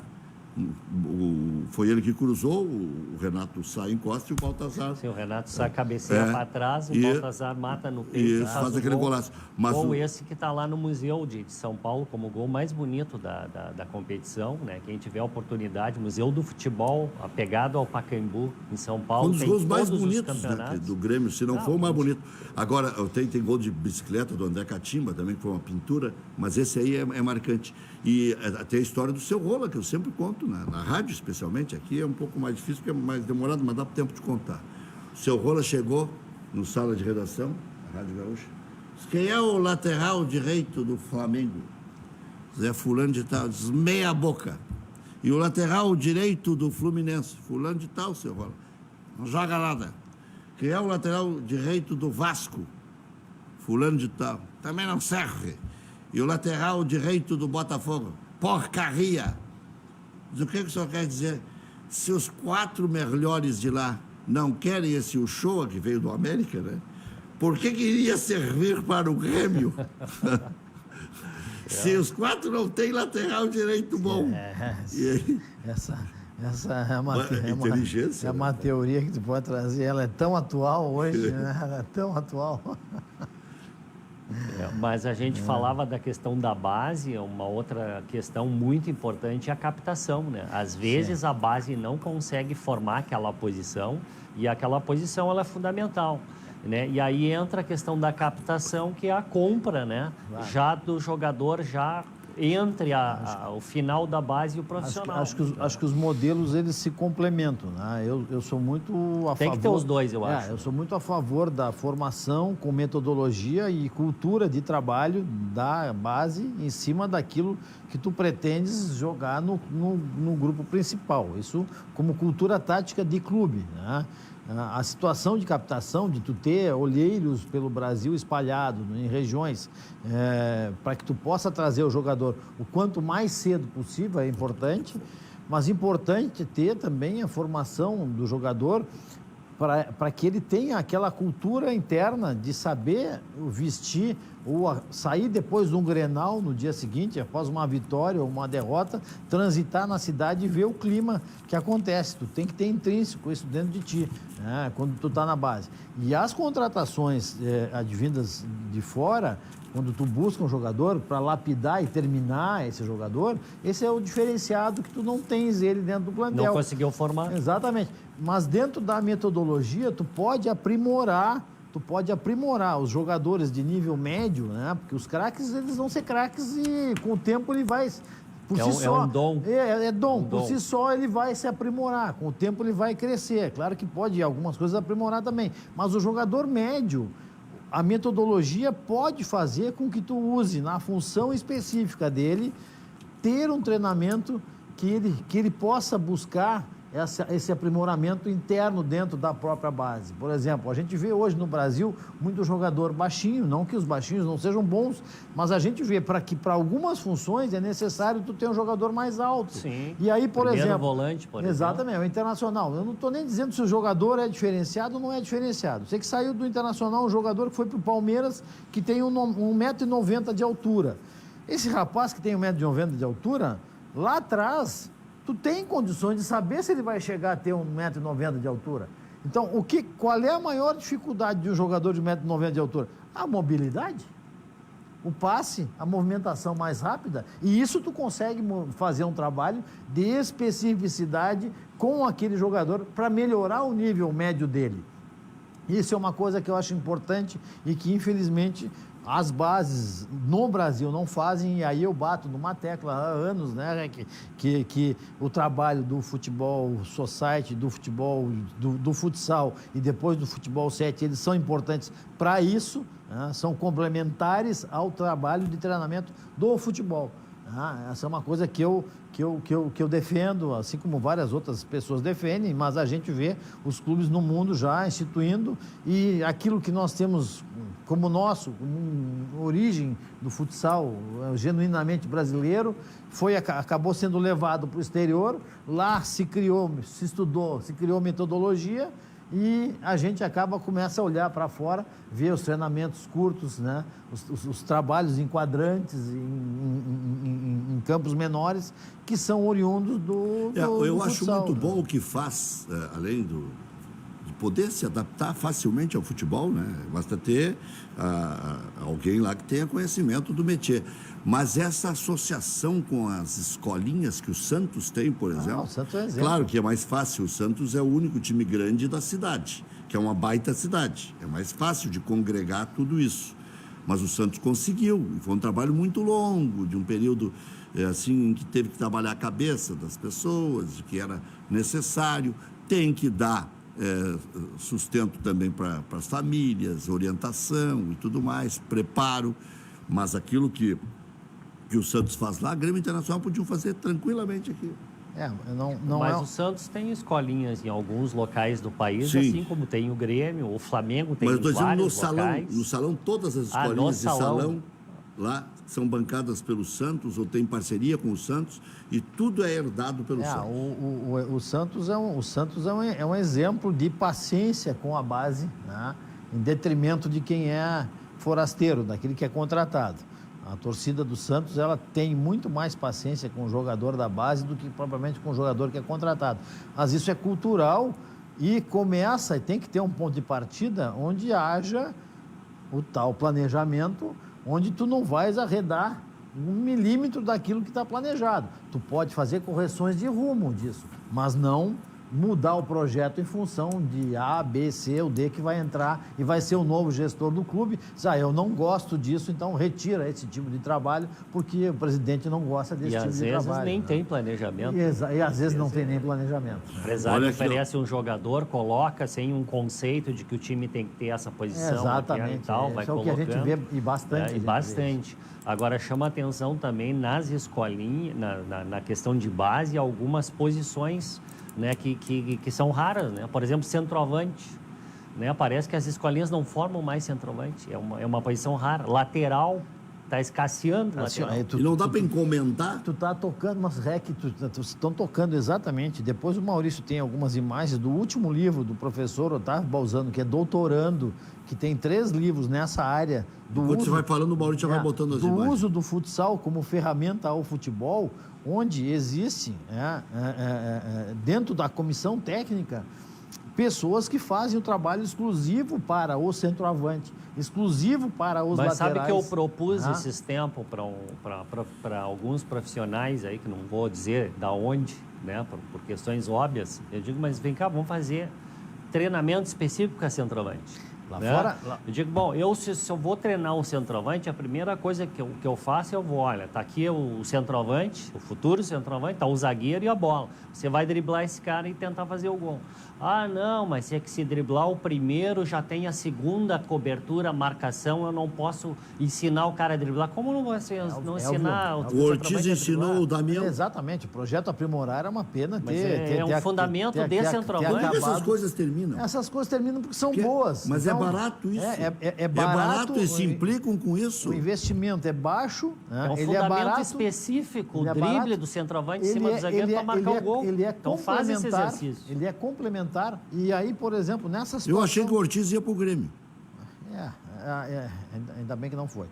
Foi ele que cruzou, o Renato Sá encosta e o Baltazar. Sim, o Renato Sá cabeceia para trás, o Baltazar mata no peito. E faz aquele golaço. Mas gol esse que está lá no Museu de São Paulo como o gol mais bonito da competição, né? Quem tiver a oportunidade, Museu do Futebol, apegado ao Pacaembu, em São Paulo. Um dos gols mais bonitos campeonatos do Grêmio, se não for o mais bonito. Agora, tem gol de bicicleta do André Catimba também, que foi uma pintura, mas esse aí é marcante. E tem a história do seu Rola, que eu sempre conto, na rádio especialmente. Aqui é um pouco mais difícil, porque é mais demorado, mas dá tempo de contar. O seu Rola chegou no sala de redação, na Rádio Gaúcha. Quem é o lateral direito do Flamengo? Zé Fulano de Tal, diz meia boca. E o lateral direito do Fluminense? Fulano de Tal, seu Rola. Não joga nada. Quem é o lateral direito do Vasco? Fulano de Tal. Também não serve. E o lateral direito do Botafogo? Porcaria. Mas o que o senhor quer dizer? Se os 4 melhores de lá não querem esse Uchoa, que veio do América, né? Por que iria servir para o Grêmio? Se os 4 não têm lateral direito bom. Essa é uma, inteligência, é uma teoria que tu pode trazer. Ela é tão atual hoje, né? Ela é tão atual. Mas a gente falava da questão da base, uma outra questão muito importante é a captação, né? Às vezes a base não consegue formar aquela posição e aquela posição ela é fundamental, né? E aí entra a questão da captação, que é a compra, né? Claro. Já do jogador, já entre o final da base e o profissional. Acho que os modelos, eles se complementam, né? Eu sou muito a favor... Tem que ter os dois, eu acho. Eu sou muito a favor da formação com metodologia e cultura de trabalho da base em cima daquilo que tu pretendes jogar no grupo principal. Isso como cultura tática de clube, né? A situação de captação, de tu ter olheiros pelo Brasil espalhados em regiões, para que tu possa trazer o jogador o quanto mais cedo possível é importante, mas importante ter também a formação do jogador para que ele tenha aquela cultura interna de saber vestir ou sair depois de um Grenal no dia seguinte, após uma vitória ou uma derrota, transitar na cidade e ver o clima que acontece. Tu tem que ter intrínseco isso dentro de ti, né, quando tu está na base. E as contratações advindas de fora, quando tu busca um jogador para lapidar e terminar esse jogador, esse é o diferenciado que tu não tens ele dentro do plantel. Não conseguiu formar. Exatamente. Mas dentro da metodologia, tu pode aprimorar os jogadores de nível médio, né? Porque os craques, eles vão ser craques e com o tempo ele vai... É um dom. É dom. Por si só ele vai se aprimorar. Com o tempo ele vai crescer. Claro que pode algumas coisas aprimorar também. Mas o jogador médio, a metodologia pode fazer com que tu use na função específica dele, ter um treinamento que ele possa buscar esse aprimoramento interno dentro da própria base. Por exemplo, a gente vê hoje no Brasil muito jogador baixinho, não que os baixinhos não sejam bons, mas a gente vê que para algumas funções é necessário tu ter um jogador mais alto. Sim. E aí, por exemplo... volante, por exatamente, exemplo. O Internacional. Eu não estou nem dizendo se o jogador é diferenciado ou não é diferenciado. Sei que saiu do Internacional um jogador que foi para o Palmeiras, que tem 1,90 m de altura. Esse rapaz que tem 1,90 m de altura, lá atrás... tu tem condições de saber se ele vai chegar a ter 1,90 m de altura. Então, qual é a maior dificuldade de um jogador de 1,90 m de altura? A mobilidade, o passe, a movimentação mais rápida. E isso tu consegue fazer um trabalho de especificidade com aquele jogador para melhorar o nível médio dele. Isso é uma coisa que eu acho importante e que, infelizmente, as bases no Brasil não fazem, e aí eu bato numa tecla há anos, né, que o trabalho do futebol society, do futebol, do futsal e depois do futebol 7, eles são importantes para isso, né, são complementares ao trabalho de treinamento do futebol. Essa é uma coisa que eu defendo, assim como várias outras pessoas defendem, mas a gente vê os clubes no mundo já instituindo, e aquilo que nós temos como nosso, como origem do futsal genuinamente brasileiro, acabou sendo levado para o exterior. Lá se criou, se estudou, se criou metodologia, e a gente começa a olhar para fora, ver os treinamentos curtos, né? Os trabalhos enquadrantes em campos menores, que são oriundos do Eu acho futsal, muito bom o que faz, além de poder se adaptar facilmente ao futebol, né? Basta ter alguém lá que tenha conhecimento do métier. Mas essa associação com as escolinhas que o Santos tem, por exemplo... O Santos é exemplo. Claro que é mais fácil. O Santos é o único time grande da cidade, que é uma baita cidade. É mais fácil de congregar tudo isso. Mas o Santos conseguiu. E foi um trabalho muito longo, de um período assim, em que teve que trabalhar a cabeça das pessoas, de que era necessário. Tem que dar sustento também para as famílias, orientação e tudo mais, preparo. Mas aquilo que o Santos faz lá, a Grêmio Internacional podiam fazer tranquilamente aqui. Mas o Santos tem escolinhas em alguns locais do país, Sim. assim como tem o Grêmio, o Flamengo tem Mas eu estou dizendo vários locais. no salão, todas as escolinhas de salão lá são bancadas pelo Santos ou tem parceria com o Santos, e tudo é herdado pelo Santos. O Santos é um exemplo de paciência com a base, né? Em detrimento de quem é forasteiro, daquele que é contratado. A torcida do Santos, ela tem muito mais paciência com o jogador da base do que propriamente com o jogador que é contratado. Mas isso é cultural e tem que ter um ponto de partida onde haja o tal planejamento, onde tu não vais arredar 1 milímetro daquilo que está planejado. Tu pode fazer correções de rumo disso, mas não mudar o projeto em função de A, B, C ou D que vai entrar e vai ser o novo gestor do clube. Eu não gosto disso, então retira esse tipo de trabalho, porque o presidente não gosta desse tipo de trabalho. E às vezes nem tem planejamento. E às vezes não tem nem planejamento. O empresário oferece um jogador, coloca sem um conceito de que o time tem que ter essa posição. Exatamente. E tal, vai colocando. É o que a gente vê e bastante. Bastante. Agora, chama atenção também nas escolinhas, na questão de base, algumas posições, né, que são raras, né? Por exemplo, centroavante, né? Parece que as escolinhas não formam mais centroavante, é uma posição rara. Lateral, está escasseando. E não dá para encomendar? Tu tá tocando, mas estão tocando exatamente. Depois o Maurício tem algumas imagens do último livro do professor Otávio Balzano, que é doutorando, que tem 3 livros nessa área do Enquanto uso... você vai falando, o Maurício já vai botando as imagens. Do uso do futsal como ferramenta ao futebol, onde existe, dentro da comissão técnica, pessoas que fazem o trabalho exclusivo para o centroavante, exclusivo para os laterais. Mas sabe que eu propus esses tempos para alguns profissionais aí, que não vou dizer da onde, né, por questões óbvias. Eu digo, mas vem cá, vamos fazer treinamento específico com a centroavante. Lá fora... Eu digo, bom, se eu vou treinar um centroavante, a primeira coisa que eu faço, olha, tá aqui o centroavante, o futuro centroavante, tá o zagueiro e a bola. Você vai driblar esse cara e tentar fazer o gol. Ah, não, mas se é que se driblar o primeiro, já tem a segunda cobertura, a marcação, eu não posso ensinar o cara a driblar. Como não vou ensinar o Ortiz ensinou o Damião? Exatamente, o projeto aprimorar é uma pena ter um fundamento de centroavante. Por que essas coisas terminam? Essas coisas terminam porque são boas. Mas então, é barato isso. É barato e se implicam com isso. O investimento é baixo. É um fundamento específico, o drible do centroavante em cima do zagueiro para marcar o gol. Então faz esse exercício. Ele é complementar. E aí, por exemplo, nessa situação... Eu achei que o Ortiz ia para o Grêmio. Ainda bem que não foi.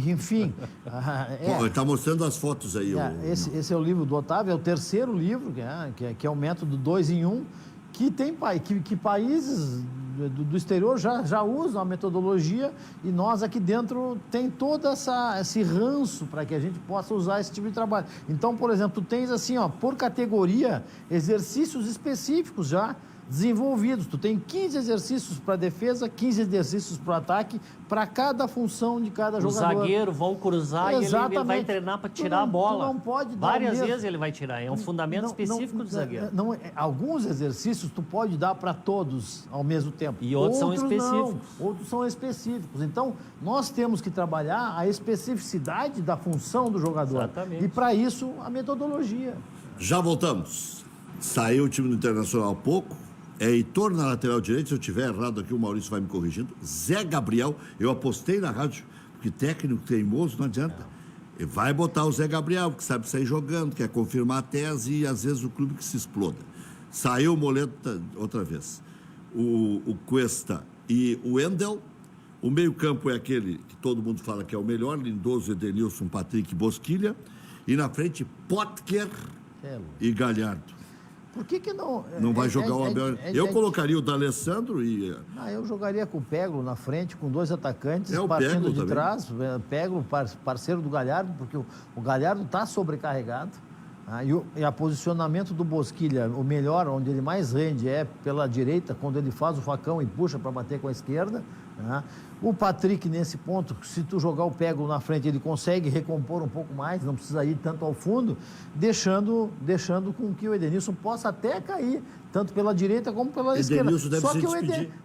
Enfim... Ele está mostrando as fotos aí. Esse é o livro do Otávio, é o terceiro livro, que é o método 2 em 1, que países do exterior já usam a metodologia, e nós aqui dentro tem todo esse ranço para que a gente possa usar esse tipo de trabalho. Então, por exemplo, tu tens assim, por categoria, exercícios específicos já desenvolvidos. Tu tem 15 exercícios para defesa, 15 exercícios para ataque, para cada função de cada jogador. Os zagueiros vão cruzar e ele vai treinar para tirar a bola. Tu não pode dar várias vezes ele vai tirar. É um fundamento específico do zagueiro. Alguns exercícios tu pode dar para todos ao mesmo tempo. E outros são específicos. Não, outros são específicos. Então, nós temos que trabalhar a especificidade da função do jogador. Exatamente. E para isso, a metodologia. Já voltamos. Saiu o time do Internacional há pouco. É Heitor na lateral direita. Se eu estiver errado aqui, o Maurício vai me corrigindo. Zé Gabriel. Eu apostei na rádio, porque técnico teimoso não adianta. Ele vai botar o Zé Gabriel, que sabe sair jogando, quer confirmar a tese e às vezes o clube que se exploda. Saiu o Moleta outra vez. O Cuesta e o Wendel. O meio-campo é aquele que todo mundo fala que é o melhor: Lindoso, Edenilson, Patrick, Bosquilha. E na frente, Potker e Galhardo. Por que não... Não vai jogar o Abel... Eu colocaria o D'Alessandro e... eu jogaria com o Peglo na frente, com 2 atacantes, o partindo Peglo de também. Trás. Peglo, parceiro do Galhardo, porque o Galhardo está sobrecarregado. E o posicionamento do Bosquilha, o melhor, onde ele mais rende, é pela direita, quando ele faz o facão e puxa para bater com a esquerda. O Patrick, nesse ponto, se tu jogar o Peglo na frente, ele consegue recompor um pouco mais, não precisa ir tanto ao fundo, deixando com que o Edenilson possa até cair, tanto pela direita como pela esquerda.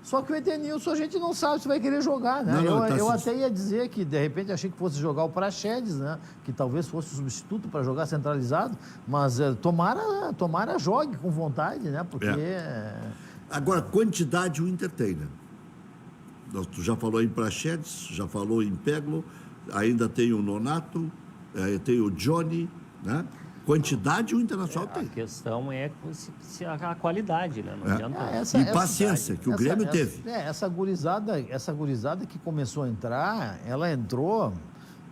Só que o Edenilson a gente não sabe se vai querer jogar, né? Eu até ia dizer que, de repente, achei que fosse jogar o Praxedes, né? Que talvez fosse o substituto para jogar centralizado, mas tomara jogue com vontade, né? Porque... Agora, quantidade o Inter tem, né? Tu já falou em Praxedes, já falou em Peglo, ainda tem o Nonato, tem o Johnny, né? Quantidade o Internacional tem. A questão é a qualidade, né? Não adianta. E paciência, que o Grêmio teve. Essa gurizada que começou a entrar, ela entrou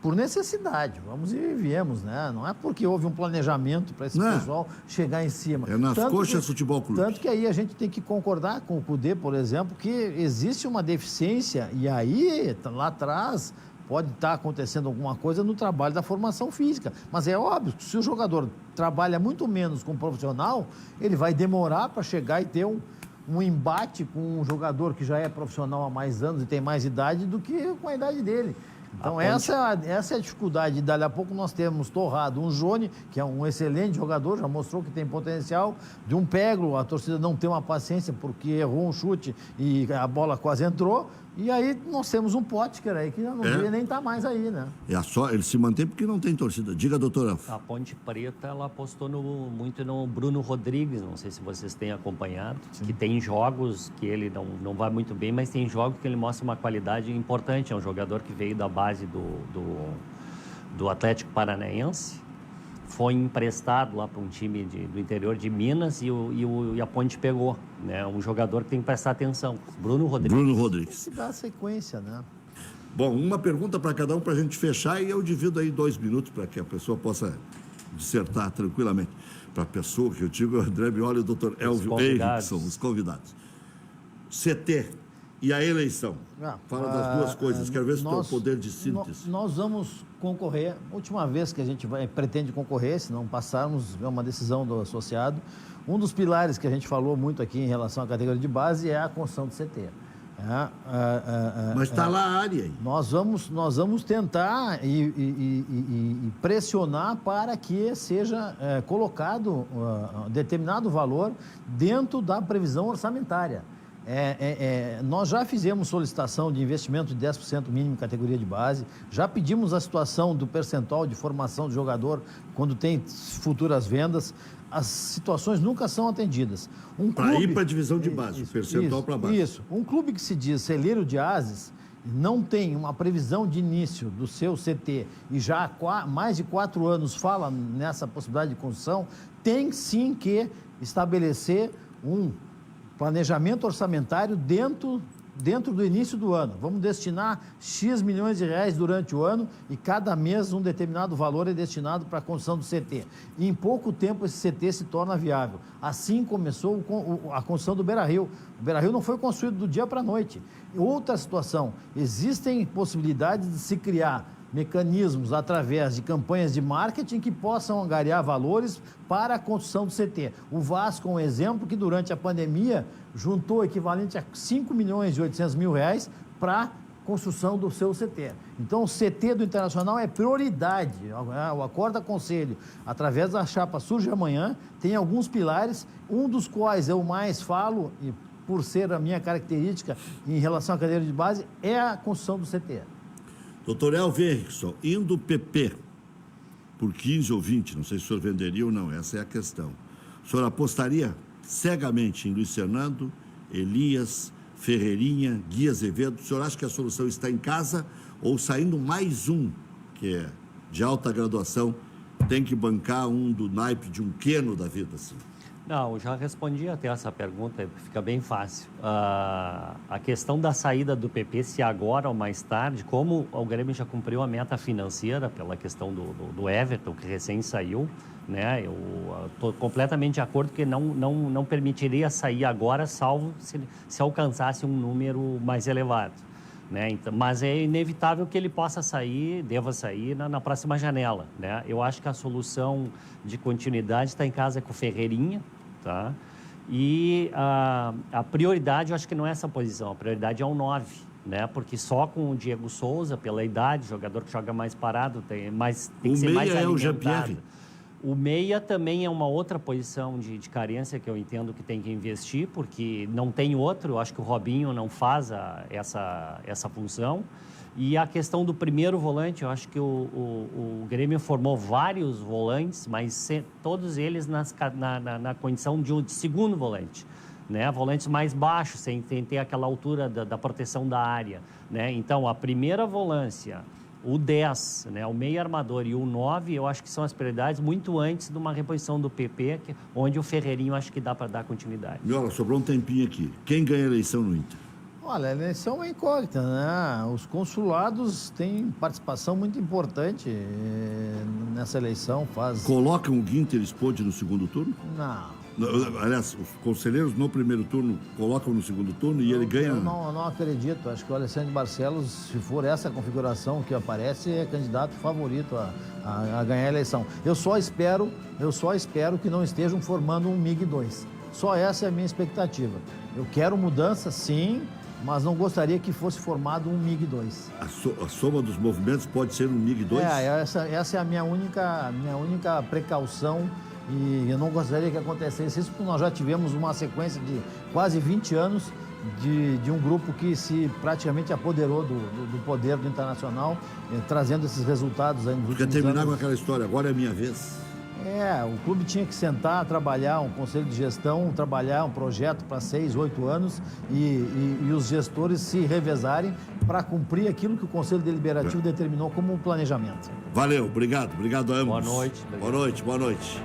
por necessidade, vamos e viemos, né? Não é porque houve um planejamento para esse pessoal chegar em cima. É nas coxas Futebol Clube. Tanto que aí a gente tem que concordar com o Cudê, por exemplo, que existe uma deficiência e aí, lá atrás, pode estar acontecendo alguma coisa no trabalho da formação física. Mas é óbvio que se o jogador trabalha muito menos com um profissional, ele vai demorar para chegar e ter um embate com um jogador que já é profissional há mais anos e tem mais idade do que com a idade dele. Então, essa é a dificuldade. Dali a pouco nós temos torrado um Jôni, que é um excelente jogador, já mostrou que tem potencial, de um Peglo, a torcida não tem uma paciência porque errou um chute e a bola quase entrou. E aí nós temos um Potker aí que não devia nem estar mais aí, né? Ele se mantém porque não tem torcida. Diga, doutora. A Ponte Preta, ela apostou muito no Bruno Rodrigues, não sei se vocês têm acompanhado, que tem jogos que ele não vai muito bem, mas tem jogos que ele mostra uma qualidade importante. É um jogador que veio da base do Atlético Paranaense, foi emprestado lá para um time do interior de Minas e a Ponte pegou, né? Um jogador que tem que prestar atenção. Bruno Rodrigues. Se dá sequência, né? Bom, uma pergunta para cada um para a gente fechar e eu divido aí 2 minutos para que a pessoa possa dissertar tranquilamente. Para a pessoa que eu digo, o André Mioli e o doutor Elvio Henrickson, os convidados. CT e a eleição. Fala das duas coisas, quero ver se tem o poder de síntese. Nós vamos concorrer, última vez que a gente pretende concorrer, se não passarmos, é uma decisão do associado. Um dos pilares que a gente falou muito aqui em relação à categoria de base é a construção do CT. Mas está lá a área aí. Nós vamos tentar e pressionar para que seja colocado determinado valor dentro da previsão orçamentária. Nós já fizemos solicitação de investimento de 10% mínimo em categoria de base, já pedimos a situação do percentual de formação do jogador quando tem futuras vendas. As situações nunca são atendidas. Para ir para a divisão de base, percentual para baixo. Isso. Um clube que se diz celeiro de ases não tem uma previsão de início do seu CT e já há mais de 4 anos fala nessa possibilidade de construção, tem sim que estabelecer um planejamento orçamentário dentro do início do ano. Vamos destinar X milhões de reais durante o ano e cada mês um determinado valor é destinado para a construção do CT. E em pouco tempo esse CT se torna viável. Assim começou a construção do Beira-Rio. O Beira-Rio não foi construído do dia para a noite. Outra situação, existem possibilidades de se criar mecanismos através de campanhas de marketing que possam angariar valores para a construção do CT. O Vasco é um exemplo que durante a pandemia juntou o equivalente a 5 milhões e 800 mil reais para construção do seu CT. Então, o CT do Internacional é prioridade. O Acorda Conselho, através da chapa Surge Amanhã, tem alguns pilares, um dos quais eu mais falo, e por ser a minha característica em relação à cadeira de base, é a construção do CT. Doutor Elvio Henrickson, indo o PP por 15 ou 20, não sei se o senhor venderia ou não, essa é a questão. O senhor apostaria cegamente em Luiz Fernando, Elias, Ferreirinha, Gui Azevedo? O senhor acha que a solução está em casa ou saindo mais um, que é de alta graduação, tem que bancar um do naipe de um Queno da vida, assim? Não, eu já respondi até essa pergunta, fica bem fácil. A questão da saída do PP, se agora ou mais tarde, como o Grêmio já cumpriu a meta financeira pela questão do Everton, que recém saiu, né? Eu estou completamente de acordo que não permitiria sair agora, salvo se alcançasse um número mais elevado, né? Então, mas é inevitável que ele possa sair, deva sair na próxima janela, né? Eu acho que a solução de continuidade está em casa com o Ferreirinha, tá? E a prioridade, eu acho que não é essa posição, a prioridade é o 9, né? Porque só com o Diego Souza, pela idade, jogador que joga mais parado, tem que ser mais alimentado. O meia é o Jean-Pierre. O meia também é uma outra posição de carência que eu entendo que tem que investir, porque não tem outro. Eu acho que o Robinho não faz essa função. E a questão do primeiro volante, eu acho que o Grêmio formou vários volantes, mas todos eles na condição de segundo volante, né? Volantes mais baixos, sem ter aquela altura da proteção da área, né? Então, a primeira volância, o 10, né, o meio armador e o 9, eu acho que são as prioridades muito antes de uma reposição do PP, onde o Ferreirinho acho que dá para dar continuidade. Miola, sobrou um tempinho aqui. Quem ganha a eleição no Inter? Olha, a eleição é incógnita, né? Os consulados têm participação muito importante nessa eleição. Colocam o Ginter Spode no segundo turno? Não. Aliás, os conselheiros no primeiro turno colocam no segundo turno e ele ganha... Eu não acredito. Acho que o Alessandro Barcelos, se for essa configuração que aparece, é candidato favorito a ganhar a eleição. Eu só espero que não estejam formando um MiG-2. Só essa é a minha expectativa. Eu quero mudança, sim, mas não gostaria que fosse formado um MiG-2. A soma dos movimentos pode ser um MiG-2? Essa é a minha única precaução. E eu não gostaria que acontecesse isso, porque nós já tivemos uma sequência de quase 20 anos de um grupo que se praticamente apoderou do poder do Internacional, trazendo esses resultados aí nos últimos anos. Quer terminar com aquela história, agora é a minha vez. O clube tinha que sentar, trabalhar um conselho de gestão, trabalhar um projeto para 6, 8 anos e os gestores se revezarem para cumprir aquilo que o Conselho Deliberativo determinou como um planejamento. Valeu, obrigado a ambos. Boa noite. Boa noite.